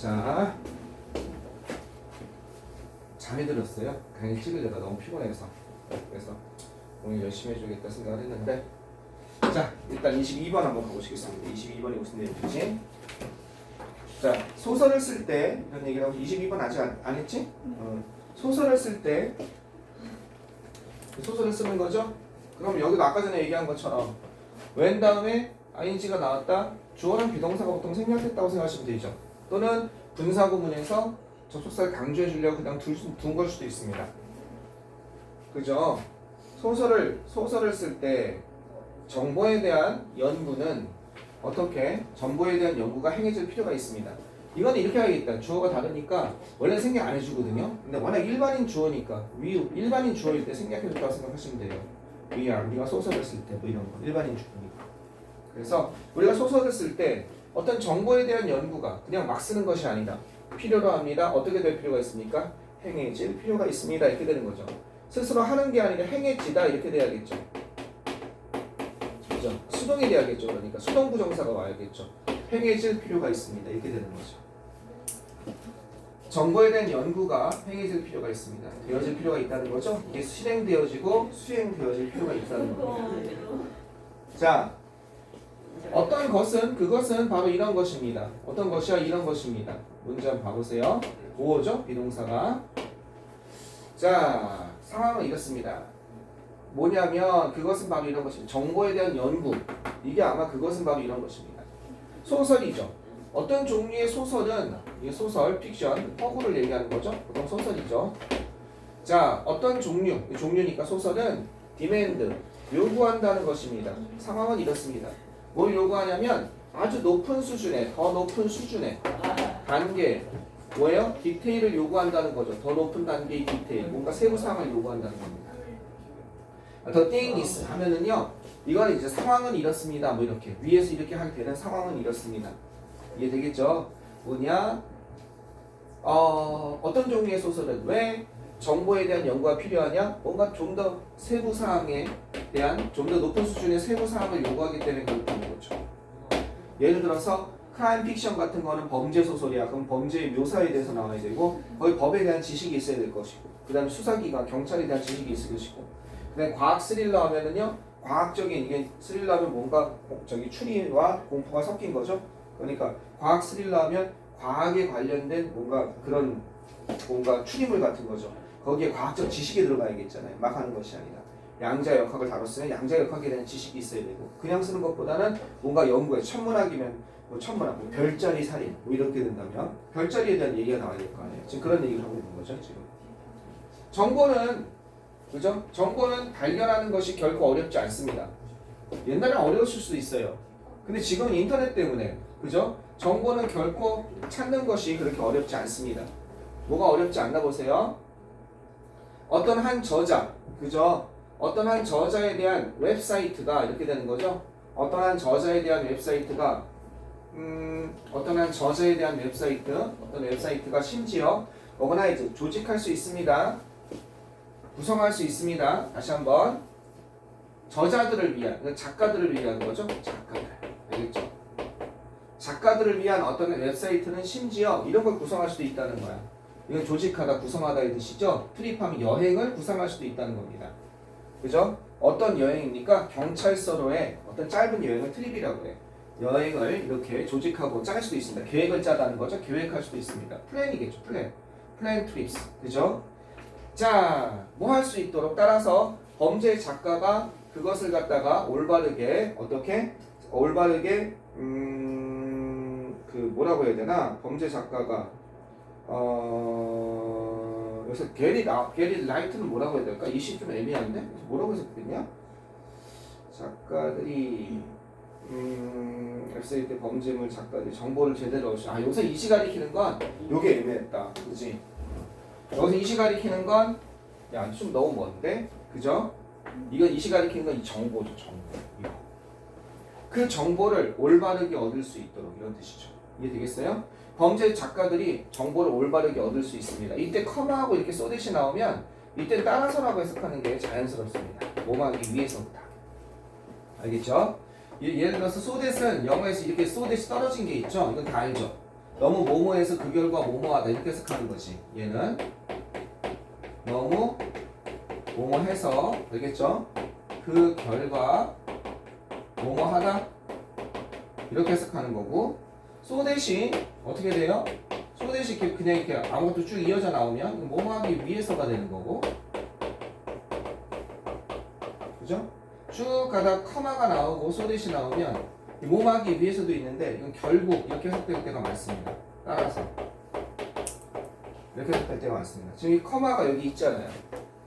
자, 잠이 들었어요. 강의 찍으려다 너무 피곤해서. 그래서 오늘 열심히 해주겠다 생각을 했는데, 자, 일단 22번 한번 가보시겠습니다. 22번이 무슨 내용이지? 자, 소설을 쓸 때 이런 얘기를 하고 22번 아직 안 했지? 소설을 쓸 때 소설을 쓰는 거죠? 그럼 여기도 아까 전에 얘기한 것처럼 when 다음에 ing가 나왔다. 주어랑 비동사가 보통 생략됐다고 생각하시면 되죠. 또는 분사구문에서 접속사를 강조해 주려고 그냥 둔 걸 수도 있습니다. 그죠? 소설을 쓸 때 정보에 대한 연구는 어떻게? 정보에 대한 연구가 행해질 필요가 있습니다. 이건 이렇게 하겠다. 주어가 다르니까 원래 생략 안 해주거든요. 근데 워낙 일반인 주어니까 일반인 주어일 때 생략해줬다고 생각하시면 돼요. 우리가 소설을 쓸 때 뭐 이런 거 일반인 주어니까. 그래서 우리가 소설을 쓸 때 어떤 정보에 대한 연구가 그냥 막 쓰는 것이 아니다. 필요로 합니다. 어떻게 될 필요가 있습니까? 행해질 필요가 있습니다. 이렇게 되는 거죠. 스스로 하는 게 아니라 행해지다 이렇게 돼야겠죠. 그죠? 수동이 돼야겠죠. 그러니까 수동부정사가 와야겠죠. 행해질 필요가 있습니다. 이렇게 되는 거죠. 정보에 대한 연구가 행해질 필요가 있습니다. 되어질 필요가 있다는 거죠. 이게 실행되어지고 수행되어질 필요가 있다는 겁니다. 자, 어떤 것은 그것은 바로 이런 것입니다. 어떤 것이야 이런 것입니다. 문제 한번 봐보세요. 보어죠 비동사가. 자, 상황은 이렇습니다. 뭐냐면 그것은 바로 이런 것입니다. 정보에 대한 연구. 이게 아마 그것은 바로 이런 것입니다. 소설이죠. 어떤 종류의 소설은 이게 소설, 픽션, 허구를 얘기하는 거죠. 보통 소설이죠. 자, 어떤 종류니까 소설은 디맨드, 요구한다는 것입니다. 상황은 이렇습니다. 뭘 요구하냐면 아주 높은 수준의, 더 높은 수준의 단계, 뭐예요? 디테일을 요구한다는 거죠. 더 높은 단계의 디테일, 뭔가 세부사항을 요구한다는 겁니다. The thing is 하면은요, 이건 이제 상황은 이렇습니다. 뭐 이렇게 위에서 이렇게 하게 되는 상황은 이렇습니다. 이해되겠죠? 뭐냐? 어떤 종류의 소설은 왜 정보에 대한 연구가 필요하냐? 뭔가 좀 더 세부 사항에 대한 좀 더 높은 수준의 세부 사항을 요구하기 때문에 그렇다는 거죠. 예를 들어서 크라임 픽션 같은 거는 범죄 소설이야. 그럼 범죄의 묘사에 대해서 나와야 되고 거기 법에 대한 지식이 있어야 될 것이고 그다음에 수사기관, 경찰에 대한 지식이 있을 것이고 그다음에 과학 스릴러 하면은요 과학적인 이게 스릴러면 뭔가 추리와 공포가 섞인 거죠. 그러니까 과학 스릴러 하면 과학에 관련된 뭔가 그런 뭔가 추리물 같은 거죠. 거기에 과학적 지식이 들어가야겠잖아요. 막 하는 것이 아니라 양자 역학을 다뤘으면 양자 역학에 대한 지식이 있어야 되고 그냥 쓰는 것보다는 뭔가 연구에 천문학이면 뭐 천문학, 뭐 별자리 살인 뭐 이렇게 된다면 별자리에 대한 얘기가 나와야 될 거 아니에요. 지금 그런 얘기를 하고 있는 거죠. 지금 정보는 그죠? 정보는 발견하는 것이 결코 어렵지 않습니다. 옛날엔 어려웠을 수도 있어요. 근데 지금은 인터넷 때문에 그죠? 정보는 결코 찾는 것이 그렇게 어렵지 않습니다. 뭐가 어렵지 않나 보세요. 어떤 한 저자, 그죠? 어떤 한 저자에 대한 웹사이트가 이렇게 되는 거죠. 어떤 한 저자에 대한 웹사이트가 어떤 한 저자에 대한 어떤 웹사이트가 심지어 오거나이즈, 조직할 수 있습니다. 구성할 수 있습니다. 다시 한번 저자들을 위한, 작가들을 위한 거죠. 작가들, 알겠죠? 작가들을 위한 어떤 웹사이트는 심지어 이런 걸 구성할 수도 있다는 거야. 이건 조직하다, 구성하다의 뜻이죠. 트립하면 여행을 구성할 수도 있다는 겁니다. 그죠? 어떤 여행입니까? 경찰서로의 어떤 짧은 여행을 트립이라고 해. 여행을 이렇게 조직하고 짤 수도 있습니다. 계획을 짜다는 거죠. 계획할 수도 있습니다. 플랜이겠죠. 플랜 트립스. 그죠? 자, 뭐 할 수 있도록 따라서 범죄 작가가 그것을 갖다가 올바르게 어떻게? 올바르게 그 뭐라고 해야 되나? 범죄 작가가 여기서 게리 라이트는 뭐라고 해야 될까? 이 시 좀 애매한데? 뭐라고 해석됐냐? 작가들이 웹사이트 범죄물 작가들이 정보를 제대로 여기서 이 시 가리키는 건 요게 애매했다. 그지? 여기서 이 시 가리키는 건 야, 좀 너무 먼데? 그죠? 이건 이 시 가리키는 건 이 정보죠, 정보. 이거. 그 정보를 올바르게 얻을 수 있도록 이런 뜻이죠. 이해되겠어요? 범죄 작가들이 정보를 올바르게 얻을 수 있습니다. 이때 커마하고 이렇게 소댓이 나오면 이때 따라서라고 해석하는 게 자연스럽습니다. 뭐하기 위해서부터. 알겠죠? 예를 들어서 소댓은 영어에서 이렇게 소댓이 떨어진 게 있죠? 이건 다 알죠? 너무 뭐뭐해서 그 결과 뭐뭐하다 이렇게 해석하는 거지. 얘는 너무 뭐뭐해서 알겠죠? 그 결과 뭐뭐하다 이렇게 해석하는 거고 so 대신 어떻게 돼요? so 대신 이렇게 그냥 이렇게 아무것도 쭉 이어져 나오면 뭐뭐하기 위해서가 되는 거고 그죠? 쭉 가다 커마가 나오고 so 대신 나오면 뭐뭐하기 위해서도 있는데 이건 결국 이렇게 해석될 때가 많습니다. 따라서 이렇게 해석될 때가 많습니다. 지금 이 커마가 여기 있잖아요.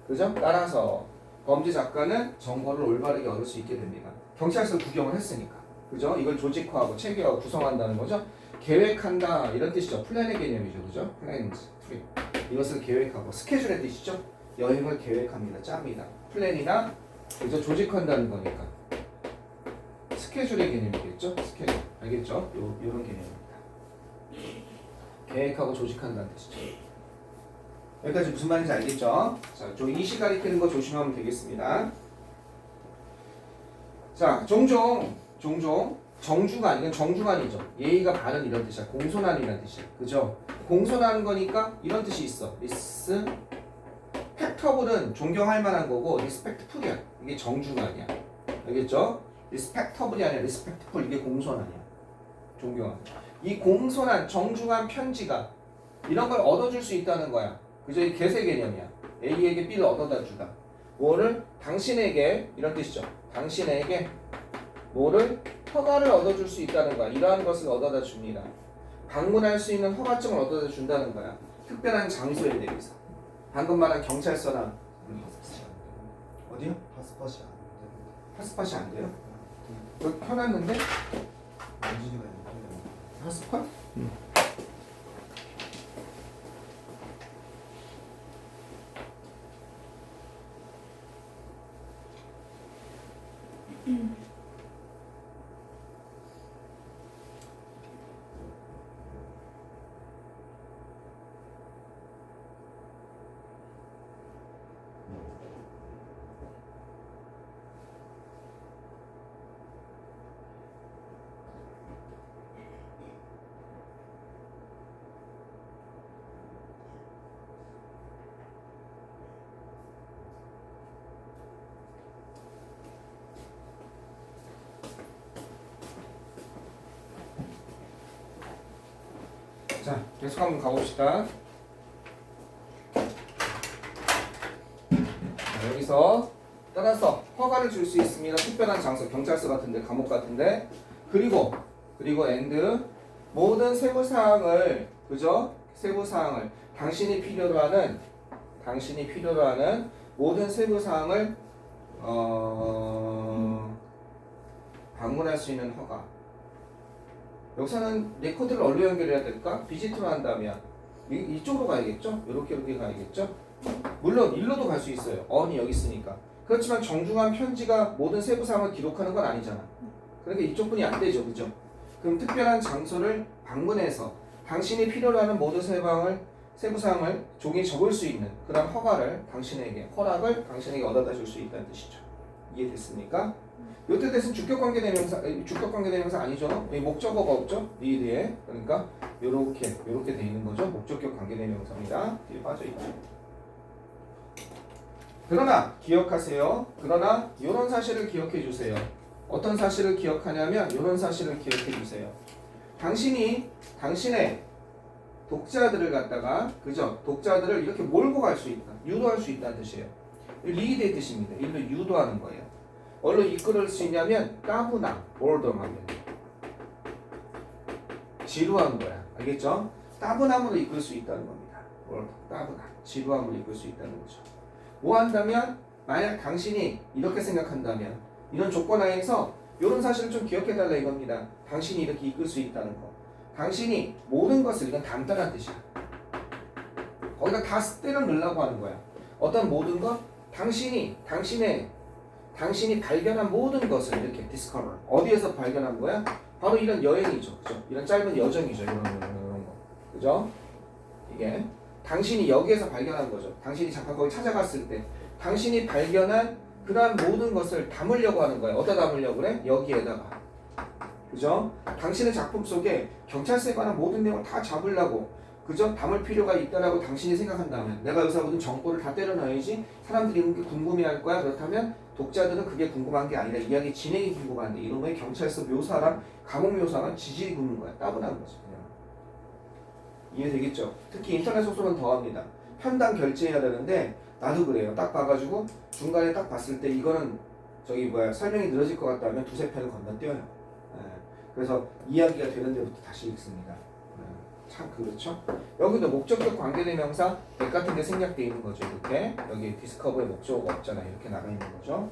그죠? 따라서 범죄 작가는 정보를 올바르게 얻을 수 있게 됩니다. 경찰서 구경을 했으니까. 그죠? 이걸 조직화하고 체계하고 구성한다는 거죠. 계획한다 이런 뜻이죠. 플랜의 개념이죠. 그죠? 플랜, 프리. 이것을 계획하고 스케줄의 뜻이죠. 여행을 계획합니다. 짭니다. 플랜이나 그죠? 조직한다는 거니까. 스케줄의 개념이겠죠? 스케줄. 알겠죠? 요런 개념입니다. 계획하고 조직한다는 뜻이죠. 여기까지 무슨 말인지 알겠죠? 자, 저 이시 가리키는 거 조심하면 되겠습니다. 자, 종종 정중한, 이건 정중한이죠. 예의가 바른 이런 뜻이야. 공손한이라는 뜻이야. 그죠? 공손한 거니까 이런 뜻이 있어. respectable은 존경할 만한 거고 respectful이야. 이게 정중한이야. 알겠죠? respectable이 아니라 respectful 이게 공손한이야. 존경한. 이 공손한 정중한 편지가 이런 걸 얻어줄 수 있다는 거야. 그죠? 이 개세 개념이야. A에게 B를 얻어다 주다. 뭐를? 당신에게 이런 뜻이죠. 당신에게 뭐를? 허가를 얻어줄 수 있다는 거야. 이러한 것을 얻어다 줍니다. 방문할 수 있는 허가증을 얻어다 준다는 거야. 특별한 장소에 대해서. 방금 말한 경찰서나 어디요? 파스팟이 안 되는데. 파스팟이 안 돼요? 여기 켜놨는데? 엔진이가 있는데. 파스팟? 자, 계속 한번 가봅시다. 자, 여기서 따라서 허가를 줄 수 있습니다. 특별한 장소, 경찰서 같은데, 감옥 같은데, 그리고 and 모든 세부 사항을 그죠? 세부 사항을 당신이 필요로 하는 모든 세부 사항을 방문할 수 있는 허가. 여기서는 레코드를 어디로 연결해야 될까? 비지트로 한다면 이쪽으로 가야겠죠? 이렇게 가야겠죠? 물론 일로도 갈 수 있어요. 언이 여기 있으니까. 그렇지만 정중한 편지가 모든 세부사항을 기록하는 건 아니잖아. 그러니까 이쪽 분이 안 되죠. 그죠? 그럼 특별한 장소를 방문해서 당신이 필요로 하는 모든 세부사항을 종이에 적을 수 있는 그런 허락을 당신에게 얻어다 줄 수 있다는 뜻이죠. 이해됐습니까? 요때 됐으면 주격관계대명사 아니죠? 목적어가 없죠? 니드에. 그러니까 요렇게 돼 있는 거죠. 목적격 관계대명사입니다. 뒤에 빠져있죠. 그러나 기억하세요. 그러나 요런 사실을 기억해 주세요. 어떤 사실을 기억하냐면 요런 사실을 기억해 주세요. 당신의 독자들을 갖다가 그죠? 독자들을 이렇게 몰고 갈 수 있다. 유도할 수 있다는 뜻이에요. 리드의 뜻입니다. 일로 유도하는 거예요. 뭘로 이끌을 수 있냐면 따분함, 보르덤하면 지루한 거야. 알겠죠? 따분함으로 이끌 수 있다는 겁니다. 따분함, 지루함으로 이끌 수 있다는 거죠. 뭐 한다면 만약 당신이 이렇게 생각한다면 이런 조건 하에서 이런 사실을 좀 기억해달라 이겁니다. 당신이 이렇게 이끌 수 있다는 거. 당신이 모든 것을 이건 단단한 뜻이야. 거기다 다 때려 넣으려고 하는 거야. 어떤 모든 것? 당신이 발견한 모든 것을 이렇게 discover. 어디에서 발견한 거야? 바로 이런 여행이죠. 그죠? 이런 짧은 여정이죠. 이런 거. 그죠? 이게 당신이 여기에서 발견한 거죠. 당신이 잠깐 거기 찾아갔을 때 당신이 발견한 그러한 모든 것을 담으려고 하는 거야. 어디다 담으려고 그래? 여기에다가. 그죠? 당신의 작품 속에 경찰서에 관한 모든 내용을 다 잡으려고 그죠? 담을 필요가 있다라고 당신이 생각한다면 내가 여기서 모든 정보를 다 때려넣어야지 사람들이 그게 궁금해할 거야. 그렇다면 독자들은 그게 궁금한 게 아니라 이야기 진행이 궁금한데 이놈의 경찰서 묘사랑 감옥 묘사랑 지질이 붙는 거야. 따분한 거지 그냥. 이해되겠죠? 특히 인터넷 소설은 더합니다. 편당 결제해야 되는데 나도 그래요. 딱 봐가지고 중간에 딱 봤을 때 이거는 설명이 늘어질 것 같다면 두세 편을 건너뛰어요. 그래서 이야기가 되는 데부터 다시 읽습니다. 참 그렇죠? 여기도 목적격 관계대명사 백 같은 게 생략되어 있는 거죠. 이렇게 여기 디스커버의 목적어가 없잖아요. 이렇게 나가 있는 거죠.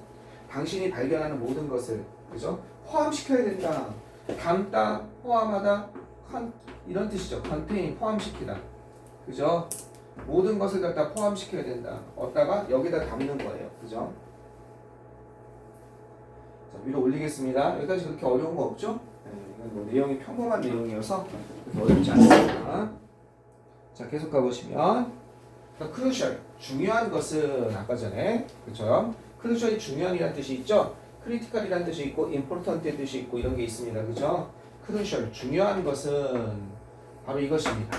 당신이 발견하는 모든 것을 그죠? 포함시켜야 된다. 담다, 포함하다, 이런 뜻이죠. contain, 포함시키다. 그죠? 모든 것을 갖다 포함시켜야 된다. 어디다가 여기다 담는 거예요. 그죠? 자, 위로 올리겠습니다. 여기까지 그렇게 어려운 거 없죠? 이건 뭐 내용이 평범한 내용이어서 어렵지 않습니다. 자, 계속 가보시면 crucial, 중요한 것은 아까 전에 그쵸? crucial이 중요한이라는 뜻이 있죠? critical이라는 뜻이 있고 important의 뜻이 있고 이런 게 있습니다. 그죠? crucial, 중요한 것은 바로 이것입니다.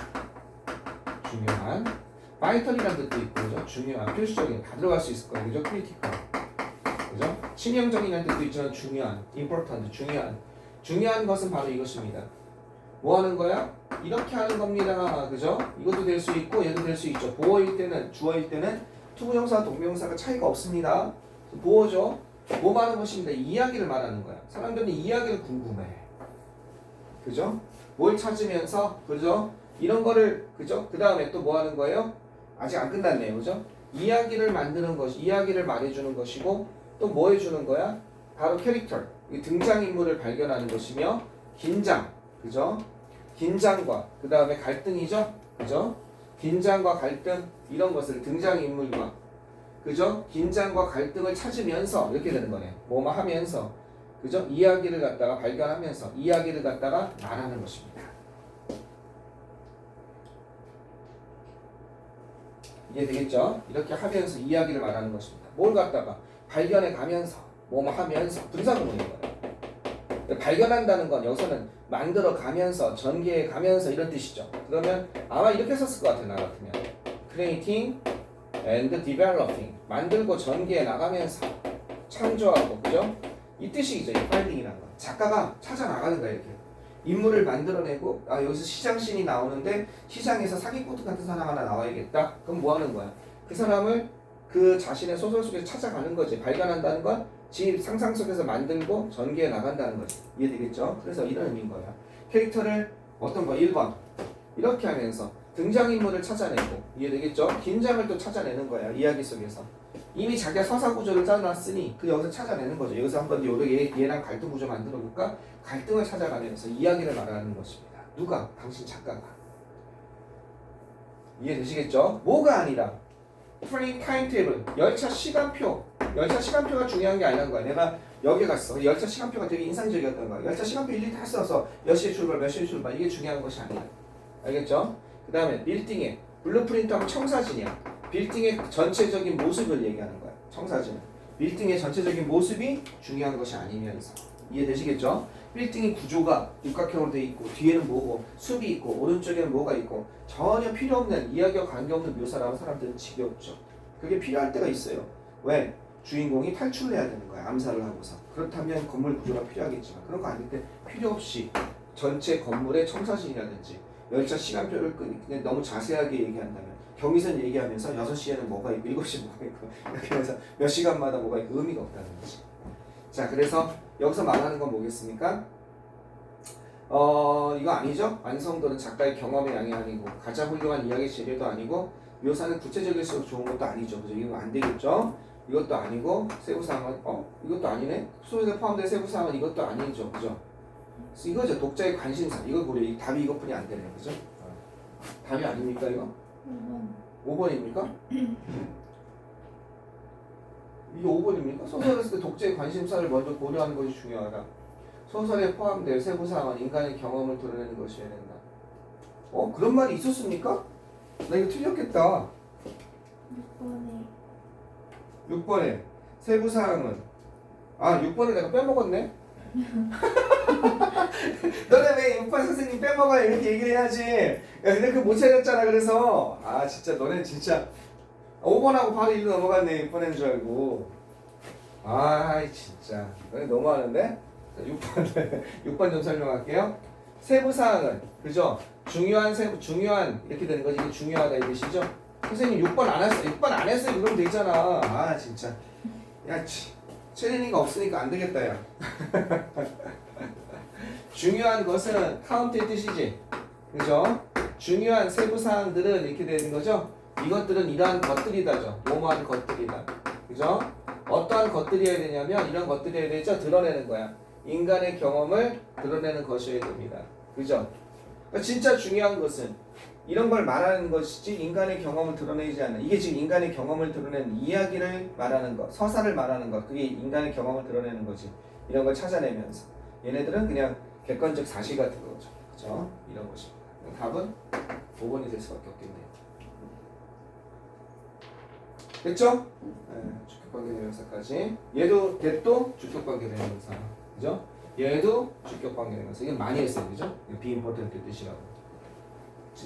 중요한 vital이라는 뜻도 있고 그죠? 중요한, 필수적인, 다 들어갈 수 있을 거예요. 그죠? critical 그죠? 치명적이라는 뜻도 있지만 중요한, important, 중요한 것은 바로 이것입니다. 뭐 하는 거야? 이렇게 하는 겁니다. 그죠? 이것도 될 수 있고 얘도 될 수 있죠. 보어일 때는, 주어일 때는 투부정사, 동명사가 차이가 없습니다. 보어죠? 뭐 말하는 것입니다. 이야기를 말하는 거야. 사람들은 이야기를 궁금해. 그죠? 뭘 찾으면서, 그죠? 이런 거를, 그죠? 그 다음에 또 뭐 하는 거예요? 아직 안 끝났네요. 그죠? 이야기를 만드는 것, 이야기를 말해주는 것이고 또 뭐 해주는 거야? 바로 캐릭터, 등장인물을 발견하는 것이며 긴장, 그죠? 긴장과 그 다음에 갈등이죠, 그죠? 긴장과 갈등 이런 것을 등장인물과 그죠? 긴장과 갈등을 찾으면서 이렇게 되는 거네. 뭐뭐 하면서 그죠? 이야기를 갖다가 발견하면서 이야기를 갖다가 말하는 것입니다. 이해되겠죠? 이렇게 하면서 이야기를 말하는 것입니다. 뭘 갖다가 발견해 가면서 뭐뭐 하면서 분사구문인 거예요. 발견한다는 건 여기서는 만들어 가면서 전개해 가면서 이런 뜻이죠. 그러면 아마 이렇게 썼을 것 같아요. 나 같으면 creating and developing 만들고 전개해 나가면서 창조하고 그죠? 이 뜻이죠. 이 finding이라는 건 작가가 찾아 나가는 거예요. 이렇게 인물을 만들어내고 여기서 시장씬이 나오는데 시장에서 사기꾼 같은 사람 하나 나와야겠다. 그럼 뭐 하는 거야? 그 사람을 그 자신의 소설 속에서 찾아가는 거지. 발견한다는 건 지 상상 속에서 만들고 전개해 나간다는 거지. 이해되겠죠? 그래서 이런 의미인 거야. 캐릭터를 어떤 거 1번 이렇게 하면서 등장인물을 찾아내고 이해되겠죠? 긴장을 또 찾아내는 거야. 이야기 속에서 이미 자기가 서사구조를 짜놨으니 그 여기서 찾아내는 거죠. 여기서 한번 얘랑 갈등 구조 만들어 볼까? 갈등을 찾아가면서 이야기를 말하는 것입니다. 누가? 당신 작가가. 이해되시겠죠? 뭐가 아니라 트레인 타임테이블, 열차 시간표가 중요한 게 아니란 거야. 내가 여기 갔어. 열차 시간표가 되게 인상적이었던 거야. 열차 시간표 일일이 다 써서 몇 시에 출발, 몇 시에 출발 이게 중요한 것이 아니야. 알겠죠? 그 다음에 빌딩의 블루프린트하면 청사진이야. 빌딩의 전체적인 모습을 얘기하는 거야. 청사진은 빌딩의 전체적인 모습이 중요한 것이 아니면서 이해되시겠죠? 빌딩의 구조가 육각형으로 돼 있고 뒤에는 뭐고 숲이 있고 오른쪽에는 뭐가 있고 전혀 필요 없는 이야기와 관계없는 묘사라고 사람들은 지겹죠. 그게 필요할 때가 있어요. 왜? 주인공이 탈출을 해야 되는 거야. 암살을 하고서. 그렇다면 건물 구조가 필요하겠지만 그런 거 아닐 때 필요 없이 전체 건물의 청사진이라든지 열차 시간표를 그냥 너무 자세하게 얘기한다면 경위선 얘기하면서 6시에는 뭐가 있고 7시에 뭐가 있고 이렇게 해서 몇 시간마다 뭐가 있고 의미가 없다는 거지. 자, 그래서 여기서 말하는 건 뭐겠습니까? 이거 아니죠? 완성도는 작가의 경험의 양이 아니고 가장 훌륭한 이야기 재료도 아니고 묘사는 구체적일수록 좋은 것도 아니죠. 그죠? 이거 안 되겠죠? 이것도 아니고 세부사항은 이것도 아니네? 소설에 포함된 세부사항은 이것도 아니죠. 그죠? 이거죠. 독자의 관심사. 이거 보래. 답이 이것뿐이 안 되네요. 그죠? 답이 아닙니까 이거? 5번입니까? 이게 5번입니까? 소설을 쓸 때 독자의 관심사를 먼저 고려하는 것이 중요하다. 소설에 포함될 세부사항은 인간의 경험을 드러내는 것이어야 된다. 그런 말이 있었습니까? 나 이거 틀렸겠다. 6번에 세부사항은 6번을 내가 빼먹었네? 너네 왜 6반 선생님 빼먹어 이렇게 얘기를 해야지. 야, 근데 그거 못 찾았잖아. 그래서 아 진짜 너네 진짜 5번하고 바로 1로 넘어갔네. 6번 줄 알고. 아이 진짜 너네 너무하는데. 6번 좀 설명할게요. 세부사항은 그죠? 중요한 이렇게 되는 거지. 이게 중요하다 이 뜻이죠? 선생님 6번 안 했어. 6번 안 했어요. 그러면 되잖아. 아 진짜. 야 체린이가 없으니까 안 되겠다 야. 중요한 것은 카운트의 뜻이지. 그죠? 중요한 세부사항들은 이렇게 되는 거죠? 이것들은 이러한 것들이다죠. 뭐뭐한 것들이다. 그죠? 어떠한 것들이어야 되냐면 이런 것들이어야 되죠? 드러내는 거야. 인간의 경험을 드러내는 것이어야 됩니다. 그죠? 그러니까 진짜 중요한 것은 이런 걸 말하는 것이지 인간의 경험을 드러내지 않는 이게 지금 인간의 경험을 드러내는 이야기를 말하는 것, 서사를 말하는 것 그게 인간의 경험을 드러내는 거지. 이런 걸 찾아내면서 얘네들은 그냥 객관적 사실 같은 거죠. 그죠? 이런 것입니다. 답은 5번이 될 수밖에 없겠네요. 됐죠? 네, 주격관계대명사까지. 얘도 get도 주격관계대명사. 그죠? 얘도 주격관계대명사. 이건 많이 했어요. 그죠? be important 뜻이라고.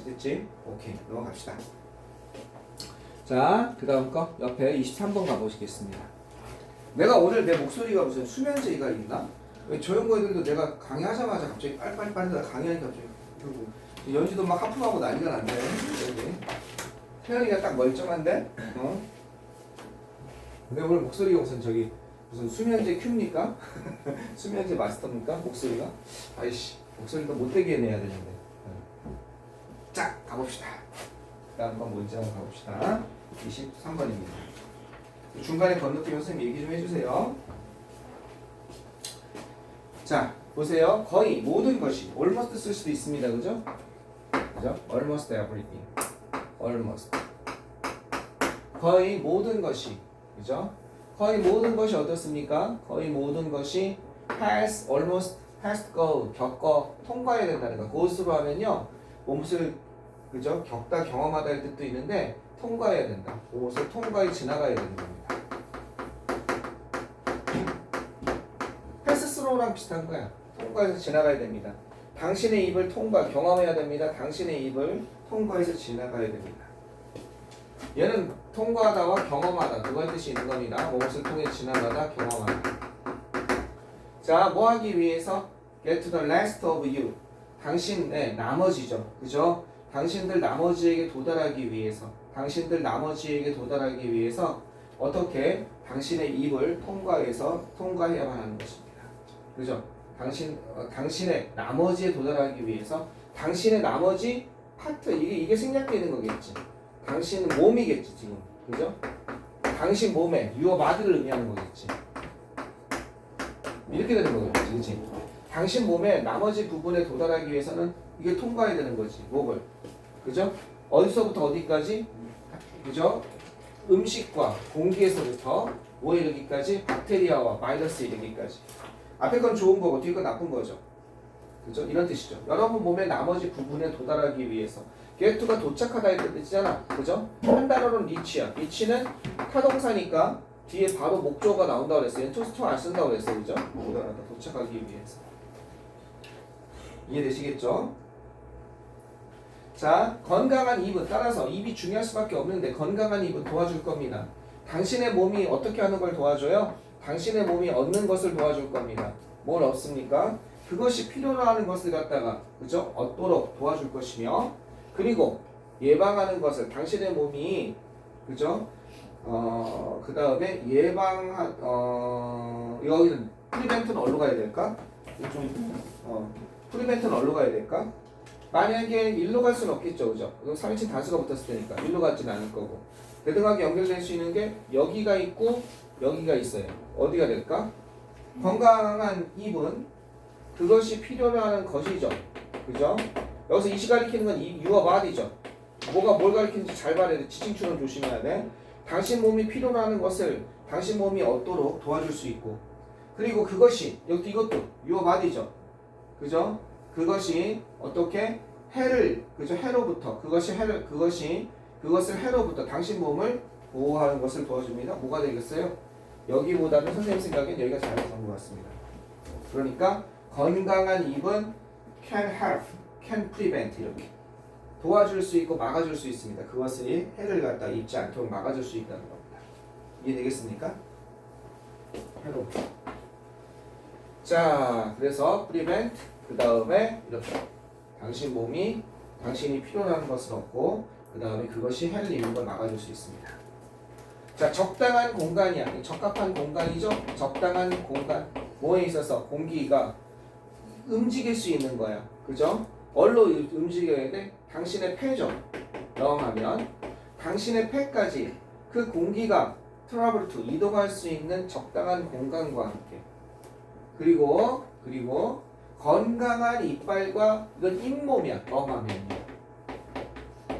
됐지? 오케이. 넘어갑시다. 자, 그 다음 거 옆에 23번 가보시겠습니다. 내가 오늘 내 목소리가 무슨 수면제가 있나? 왜 조용고 애들도 내가 강의하자마자 갑자기 빨리빨리 강의하니까 갑자기 그리고 연지도 막 하품하고 난리가 났네. 태연이가 딱 멀쩡한데? 어? 근데 오늘 목소리가 무슨 수면제 큐입니까? 수면제 마스터입니까? 목소리가? 아이씨 목소리도 못되게 내야 되는데. 자 가봅시다. 다음 건 뭔지 한번 가봅시다. 23번입니다. 중간에 건너뛰면 선생님 얘기 좀 해주세요. 자 보세요. 거의 모든 것이 almost 쓸 수도 있습니다. 그죠? 그죠? almost everything. almost. 거의 모든 것이 그죠? 거의 모든 것이 어떻습니까? 거의 모든 것이 almost has to go 겪어 통과해야 된다는 거. go스로 하면요 무엇을 그죠? 겪다 경험하다의 뜻도 있는데 통과해야 된다. 무엇을 통과해 지나가야 되는 겁니다. 패스 스로우랑 비슷한 거야. 통과해서 지나가야 됩니다. 당신의 입을 경험해야 됩니다. 당신의 입을 통과해서 지나가야 됩니다. 얘는 통과하다와 경험하다 두 가지 뜻이 있는 겁니다. 무엇을 통해 지나가다 경험하다. 자, 뭐 하기 위해서? Get to the last of you. 당신의 나머지죠. 그죠? 당신들 나머지에게 도달하기 위해서 어떻게 당신의 입을 통과해야만 하는 것입니다. 그죠? 당신의 나머지에 도달하기 위해서 당신의 나머지 파트 이게 생략되는 거겠지. 당신 몸이겠지 지금. 그죠? 당신 몸에 your body를 의미하는 거겠지. 이렇게 되는 거겠지. 그치? 당신 몸의 나머지 부분에 도달하기 위해서는 이게 통과해야 되는 거지. 목을. 그죠? 어디서부터 어디까지? 그죠? 음식과 공기에서부터 뭐에 이르기까지? 박테리아와 바이러스에 이르기까지. 앞에 건 좋은 거고 뒤에 건 나쁜 거죠. 그죠? 이런 뜻이죠. 여러분 몸의 나머지 부분에 도달하기 위해서 get to가 도착하다 이런 뜻이잖아. 그죠? 한 단어로는 reach야. reach는 타동사니까 뒤에 바로 목조가 나온다고 그랬어요. to 안 쓴다고 그랬어요. 그죠? 도달하다, 도착하기 위해서. 이해되시겠죠? 자, 건강한 입은 따라서 입이 중요할 수밖에 없는데 건강한 입은 도와줄 겁니다. 당신의 몸이 어떻게 하는 걸 도와줘요? 당신의 몸이 얻는 것을 도와줄 겁니다. 뭘 얻습니까? 그것이 필요로 하는 것을 갖다가 그죠? 얻도록 도와줄 것이며 그리고 예방하는 것을 당신의 몸이 그죠? 그 다음에 여기는 프리벤트는 어디로 가야 될까? 프리벤트는 어디로 가야 될까? 만약에 일로 갈 수는 없겠죠, 그죠? 3인칭 단수가 붙었을 테니까 일로 가지는 않을 거고 대등하게 연결될 수 있는 게 여기가 있고 여기가 있어요. 어디가 될까? 건강한 입은 그것이 필요로 하는 것이죠, 그죠? 여기서 이시 가리키는 건 your body죠. 뭐가 뭘 가리키는지 잘 봐야 돼. 지칭추는 조심해야 돼. 당신 몸이 필요로 하는 것을 당신 몸이 얻도록 도와줄 수 있고 그리고 그것이 이것도 your body죠, 그죠? 그것이 어떻게 그죠? 해로부터 그것을 해로부터 당신 몸을 보호하는 것을 도와줍니다. 뭐가 되겠어요? 여기보다는 선생님 생각엔 여기가 잘 나온 것 같습니다. 그러니까 건강한 입은 can help, can prevent 이렇게 도와줄 수 있고 막아줄 수 있습니다. 그것이 해를 갖다 입지 않도록 막아줄 수 있다는 겁니다. 이해되겠습니까? 해로. 자, 그래서 prevent 그 다음에 이렇게 당신이 필요로 하는 것은 없고 그 다음에 그것이 해를 입는 걸 막아줄 수 있습니다. 자, 적당한 공간이야. 적합한 공간이죠. 적당한 공간. 뭐에 있어서 공기가 움직일 수 있는 거야. 그죠? 얼로 움직여야 돼? 당신의 폐죠. 영하면 당신의 폐까지 그 공기가 트러블 투 이동할 수 있는 적당한 공간과 함께 그리고 건강한 이빨과 이건 잇몸이야. 영하면요.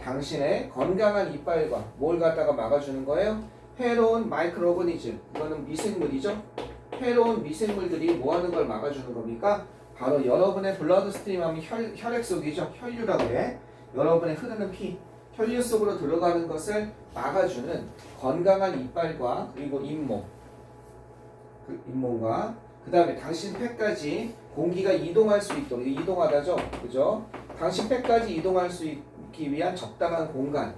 당신의 건강한 이빨과 뭘 갖다가 막아주는 거예요? 해로운 마이크로 오거니즘 이거는 미생물이죠. 해로운 미생물들이 뭐 하는 걸 막아주는 겁니까? 바로 여러분의 블러드 스트림 하면 혈액 속이죠. 혈류라고 해. 여러분의 흐르는 피, 혈류 속으로 들어가는 것을 막아주는 건강한 이빨과 그리고 잇몸, 잇몸과 그 다음에 당신 폐까지 공기가 이동할 수 있도록 이동하다죠. 그죠? 당신 폐까지 이동할 수 있기 위한 적당한 공간,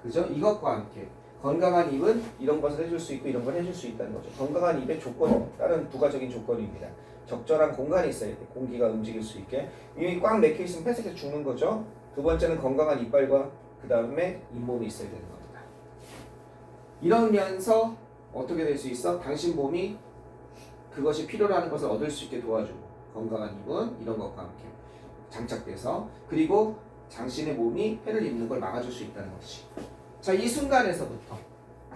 그죠? 이것과 함께 건강한 입은 이런 것을 해줄 수 있고 이런 걸 해줄 수 있다는 거죠. 건강한 입의 조건, 다른 부가적인 조건입니다. 적절한 공간이 있어야 돼. 공기가 움직일 수 있게. 이미 꽉 막혀 있으면 폐색해서 죽는 거죠. 두 번째는 건강한 이빨과 그 다음에 잇몸이 있어야 되는 겁니다. 이러면서 어떻게 될 수 있어? 당신 몸이 그것이 필요로 하는 것을 얻을 수 있게 도와주고 건강한 입은 이런 것과 함께 장착돼서 그리고 당신의 몸이 해를 입는 걸 막아줄 수 있다는 것이. 자, 이 순간에서부터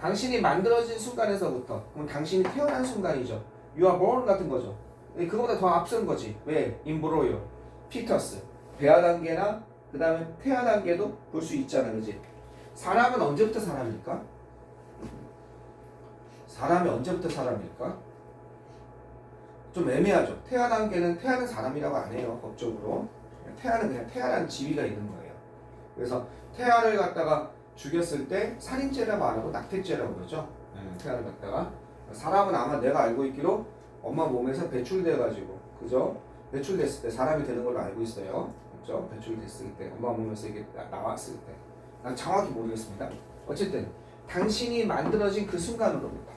당신이 만들어진 순간에서부터 그럼 당신이 태어난 순간이죠. You are born 같은 거죠. 그거보다 더 앞선 거지. 왜? 임브로요, 피터스, 배아 단계나 그 다음에 태아 단계도 볼 수 있잖아, 그지? 사람은 언제부터 사람일까? 사람이 언제부터 사람일까? 좀 애매하죠. 태아 단계는 태아는 사람이라고 안 해요, 법적으로. 태아는 그냥 태아라는 지위가 있는 거예요. 그래서 태아를 갖다가 죽였을 때 살인죄라고 안 하고 낙태죄라고 그러죠. 태아를 갖다가 사람은 아마 내가 알고 있기로 엄마 몸에서 배출돼가지고, 그죠? 배출됐을 때 사람이 되는 걸로 알고 있어요. 그죠? 배출됐을 때, 엄마 몸에서 이게 나왔을 때. 난 정확히 모르겠습니다. 어쨌든, 당신이 만들어진 그 순간으로부터.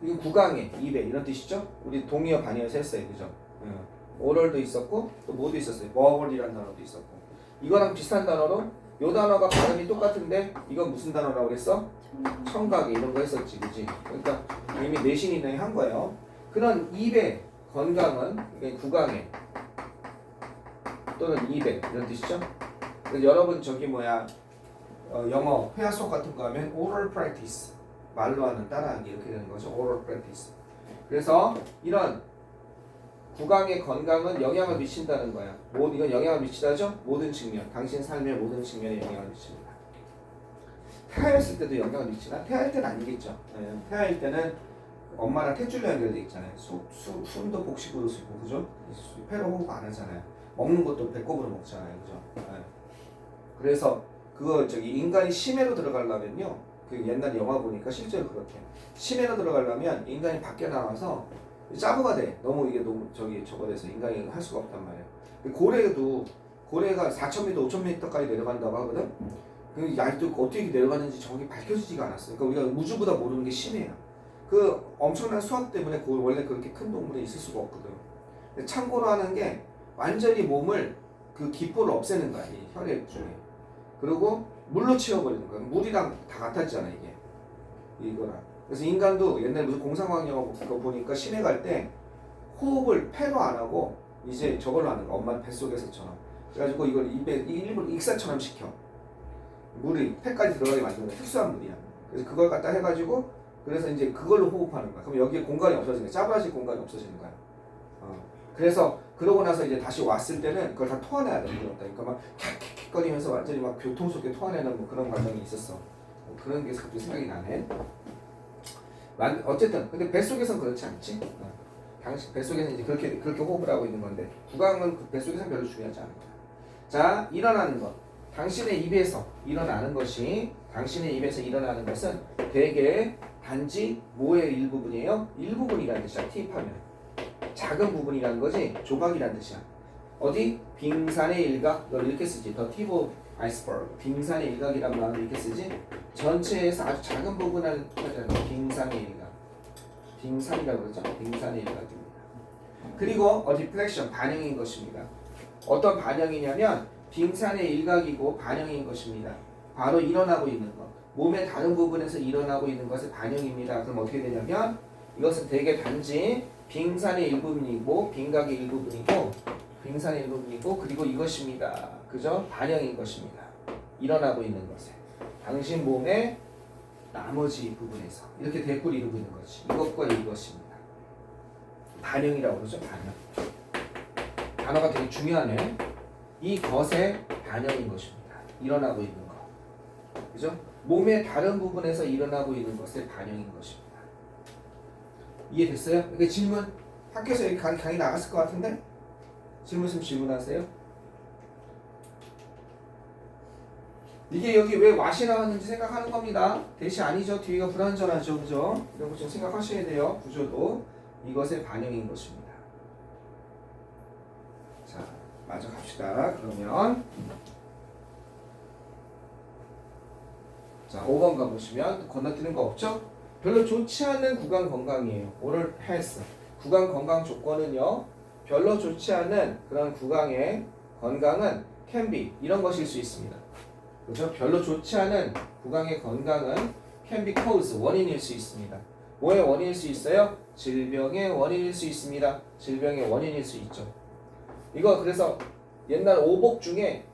이건 구강에, 입에, 이런 뜻이죠? 우리 동의어, 반의어에서 했어요. 그죠? 오럴도 있었고, 또 뭐도 있었어요. 버벌이라는 단어도 있었고. 이거랑 비슷한 단어로, 요 단어가 발음이 똑같은데, 이건 무슨 단어라고 그랬어? 청각에 이런 거 했었지, 그지? 그러니까 이미 내신이 한 거예요. 그런 입의 건강은 구강에 또는 입에 이런 뜻이죠. 그래서 여러분 저기 영어 회화 수업 같은 거 하면 oral practice 말로 하는 따라하기 이렇게 되는 거죠. oral practice. 그래서 이런 구강의 건강은 영향을 미친다는 거야. 이건 영향을 미치다죠. 모든 측면, 당신 삶의 모든 측면에 영향을 미칩니다. 태아였을 때도 영향을 미치나? 태아일 때는 아니겠죠. 태아일 때는 엄마랑 탯줄로 연결돼 있잖아요. 숨도 복식으로 쓰고, 그죠? 폐로 호흡 안 하잖아요. 먹는 것도 배꼽으로 먹잖아요, 그죠? 그래서 인간이 심해로 들어가려면요, 그 옛날 영화 보니까 실제로 그렇게 심해로 들어가려면 인간이 밖에 나와서 짜부가 돼. 너무 저거 돼서 인간이 할 수가 없단 말이에요. 고래가 4,000m, 5,000m까지 내려간다고 하거든. 그 얇도 어떻게 내려가는지 정확히 밝혀지지가 않았어요. 그러니까 우리가 우주보다 모르는 게 심해요. 그 엄청난 수학 때문에 원래 그렇게 큰 동물에 있을 수가 없거든. 참고로 하는 게 완전히 몸을 그 기포를 없애는 거야, 이 혈액 중에. 그리고 물로 채워버리는 거야. 물이랑 다 같았잖아, 이거랑. 그래서 인간도 옛날에 무슨 공상과학 영화 보니까 심해 갈 때 호흡을 폐로 안 하고 이제 저걸로 하는 거야. 엄마 뱃속에서처럼. 그래가지고 이걸 입에 일부러 익사처럼 시켜. 물이 폐까지 들어가게 만드는 거야. 특수한 물이야. 그래서 그걸 갖다 해가지고 그래서 이제 그걸로 호흡하는 거야. 그럼 여기에 공간이 없어지는 거야. 짜부라질 공간이 없어지는 거야. 그래서 그러고 나서 이제 다시 왔을 때는 그걸 다 토해내야 돼. 그러니까 막 킥킥거리면서 완전히 막 교통 속에 토해내는 뭐 그런 과정이 있었어. 그런 게 갑자기 생각이 나네. 어쨌든 근데 뱃속에서는 그렇지 않지. 당신 뱃속에서는 이제 그렇게 호흡을 하고 있는 건데 구강은 그 뱃속에서는 별로 중요하지 않은 거야. 자, 일어나는 것. 당신의 입에서 일어나는 것은 대개 단지 뭐의 일부분이에요? 일부분이라는 뜻이야. 티입하면 작은 부분이라는 거지. 조각이란 뜻이야. 어디? 빙산의 일각. 이걸 이렇게 쓰지. The tip of iceberg. 빙산의 일각이란 말을 이렇게 쓰지. 전체에서 아주 작은 부분을 빙산의 일각. 빙산이라고 그러죠. 빙산의 일각입니다. 그리고 deflection, 반영인 것입니다. 어떤 반영이냐면 빙산의 일각이고 반영인 것입니다. 바로 일어나고 있는 것. 몸의 다른 부분에서 일어나고 있는 것의 반영입니다. 그럼 어떻게 되냐면 이것은 대개 단지 빙산의 일부분이고 빙각의 일부분이고 빙산의 일부분이고 그리고 이것입니다. 그죠? 반영인 것입니다. 일어나고 있는 것에. 당신 몸의 나머지 부분에서 이렇게 대꾸를 이루고 있는 거지. 이것과 이것입니다. 반영이라고 그러죠. 반영. 단어가 되게 중요하네. 이것의 반영인 것입니다. 일어나고 있는 것. 그죠? 몸의 다른 부분에서 일어나고 있는 것의 반영인 것입니다. 이해됐어요? 이게 질문 학교에서 여기 강의 나갔을 것 같은데? 질문 있으면 질문하세요. 이게 여기 왜 왓이 나왔는지 생각하는 겁니다. 대시 아니죠. 뒤가 불완전하죠. 그죠? 이런 거 좀 생각하셔야 돼요. 구조도 이것의 반영인 것입니다. 자, 마저 갑시다. 그러면 자, 5번 가보시면 건너뛰는 거 없죠? 별로 좋지 않은 구강 건강이에요. 오럴 헬스. 구강 건강 조건은요. 별로 좋지 않은 그런 구강의 건강은 can be 이런 것일 수 있습니다. 그렇죠? 별로 좋지 않은 구강의 건강은 can be cause 원인일 수 있습니다. 뭐의 원인일 수 있어요? 질병의 원인일 수 있습니다. 질병의 원인일 수 있죠. 이거 그래서 옛날 오복 중에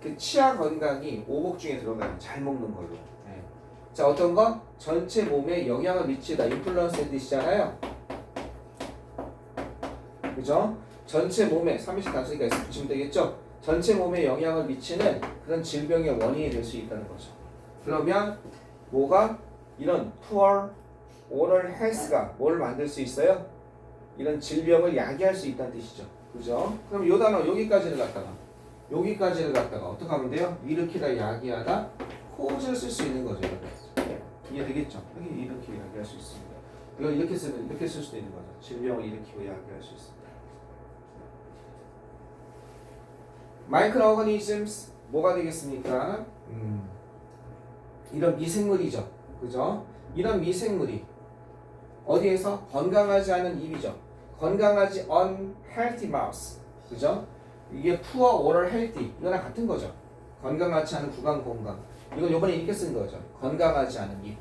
그 치아 건강이 오복 중에 들어가요. 잘 먹는 걸로. 네. 자, 어떤 건 전체 몸에 영향을 미치다. 인플루언스의 뜻이잖아요. 그죠? 전체 몸에 3일씩 단수니까 S 붙이면 되겠죠? 전체 몸에 영향을 미치는 그런 질병의 원인이 될 수 있다는 거죠. 그러면 뭐가 이런 poor oral health가 뭘 만들 수 있어요? 이런 질병을 야기할 수 있다는 뜻이죠. 그죠? 그럼 요 단어 여기까지를 갖다가 어떻게 하면 돼요? 일으키다, 야기하다, cause를 쓸 수 있는 거죠. 이해되겠죠? 여기 이렇게 야기할 수 있습니다. 이거 이렇게 쓰면 이렇게 쓸 수도 있는 거죠. 질병을 일으키고 야기할 수 있습니다. 마이크로오거니즘스 뭐가 되겠습니까? 이런 미생물이죠. 그죠? 이런 미생물이 어디에서? 건강하지 않은 입이죠. 건강하지 unhealthy mouth. 그죠? 이게 poor oral healthy 이거랑 같은 거죠. 건강하지 않은 구강 건강. 이건 요번에 이렇게 쓴 거죠. 건강하지 않은 입.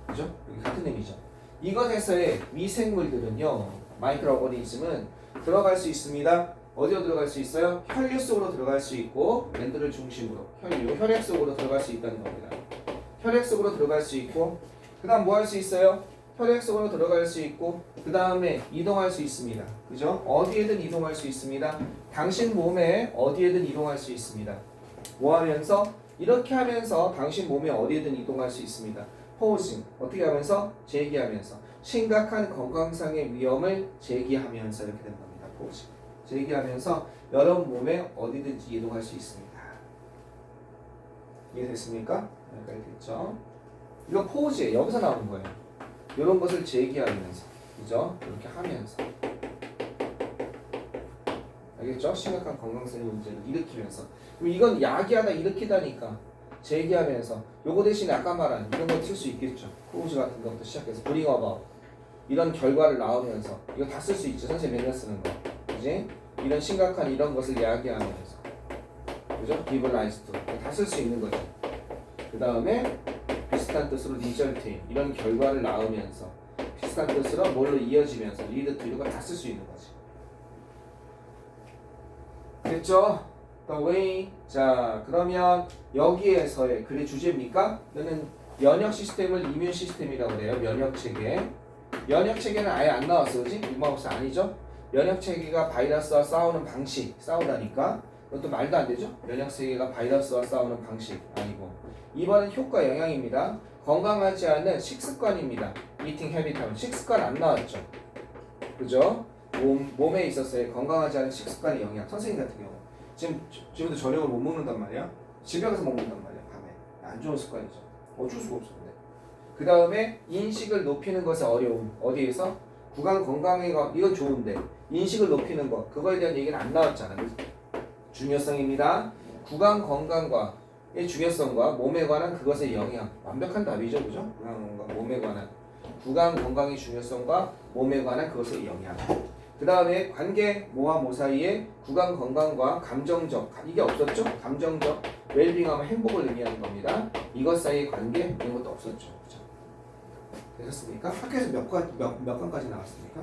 그죠? 여기 같은 의미죠. 이것에서의 미생물들은요. 마이크로오거니즘은 들어갈 수 있습니다. 어디로 들어갈 수 있어요? 혈류 속으로 들어갈 수 있고 랜드를 중심으로 혈액 속으로 들어갈 수 있다는 겁니다. 혈액 속으로 들어갈 수 있고 그 다음 뭐 할 수 있어요? 혈액 속으로 들어갈 수 있고 그 다음에 이동할 수 있습니다. 그죠? 어디에든 이동할 수 있습니다. 당신 몸에 어디에든 이동할 수 있습니다. 뭐 하면서? 이렇게 하면서 당신 몸에 어디에든 이동할 수 있습니다. 포징 어떻게 하면서? 제기하면서 심각한 건강상의 위험을 제기하면서 이렇게 된 겁니다. 포징 제기하면서 여러분 몸에 어디든지 이동할 수 있습니다. 이해됐습니까? 여기까지 됐죠? 이거 포즈예요. 여기서 나오는 거예요. 이런 것을 제기하면서, 그죠? 이렇게 하면서, 알겠죠? 심각한 건강상의 문제를 일으키면서. 그럼 이건 야기하다 일으키다니까 제기하면서. 요거 대신에 아까 말한 이런 거 쓸 수 있겠죠. 포즈 같은 것부터 시작해서 bring about 이런 결과를 낳으면서 이거 다 쓸 수 있죠. 선생님 맨날 쓰는 거. 그지? 이런 심각한 이런 것을 이야기하면서 그죠? give rise to 다 쓸 수 있는 거죠. 그 다음에 비슷한 뜻으로 result 이런 결과를 낳으면서 비슷한 뜻으로 뭘로 이어지면서 lead to 이런 거 다 쓸 수 있는 거지. 됐죠? The way. 자, 그러면 여기에서의 글의 주제입니까? 이거는 면역 시스템을 이뮨 시스템이라고 그래요. 면역 체계. 면역 체계는 아예 안 나왔어, 그지? 일마법사 아니죠? 면역 체계가 바이러스와 싸우는 방식, 싸우다니까. 그것도 말도 안 되죠? 면역 체계가 바이러스와 싸우는 방식 아니고. 2번은 효과 영향입니다. 건강하지 않은 식습관입니다. eating habit 하면 식습관 안 나왔죠? 그죠? 몸에 있어서의 건강하지 않은 식습관의 영향. 선생님 같은 경우 지금도 저녁을 못 먹는단 말이야. 집에 가서 먹는단 말이야. 밤에. 안 좋은 습관이죠. 어쩔 수가 없어. 근데 그 다음에 인식을 높이는 것의 어려움. 어디에서? 구강 건강에 이건 좋은데 인식을 높이는 것 그거에 대한 얘기는 안 나왔잖아. 그래서 중요성입니다. 구강 건강과의 중요성과 몸에 관한 그것의 영향 완벽한 답이죠, 그죠? 구강 건강, 몸에 관한 구강 건강의 중요성과 몸에 관한 그것의 영향. 그 다음에 관계 모와 모 사이에 구강 건강과 감정적 이게 없었죠? 감정적 웰빙하면 행복을 의미하는 겁니다. 이것 사이의 관계 이런 것도 없었죠, 그죠? 되셨습니까? 학교에서 몇 강까지 나왔습니까?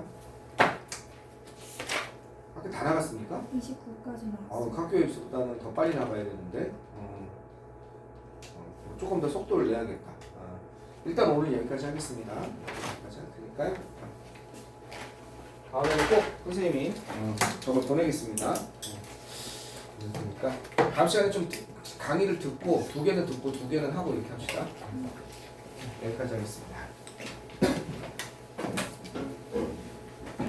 학교 다 나갔습니까? 29까지 나왔어요. 학교에서보다는 더 빨리 나가야 되는데 조금 더 속도를 내야겠다. 일단 오늘 여기까지 하겠습니다. 여기까지 할 테니까요. 다음에는 꼭 선생님이 저걸 보내겠습니다. 그러니까 다음 시간에 좀 강의를 듣고 두 개는 듣고 두 개는 하고 이렇게 합시다. 여기까지 하겠습니다.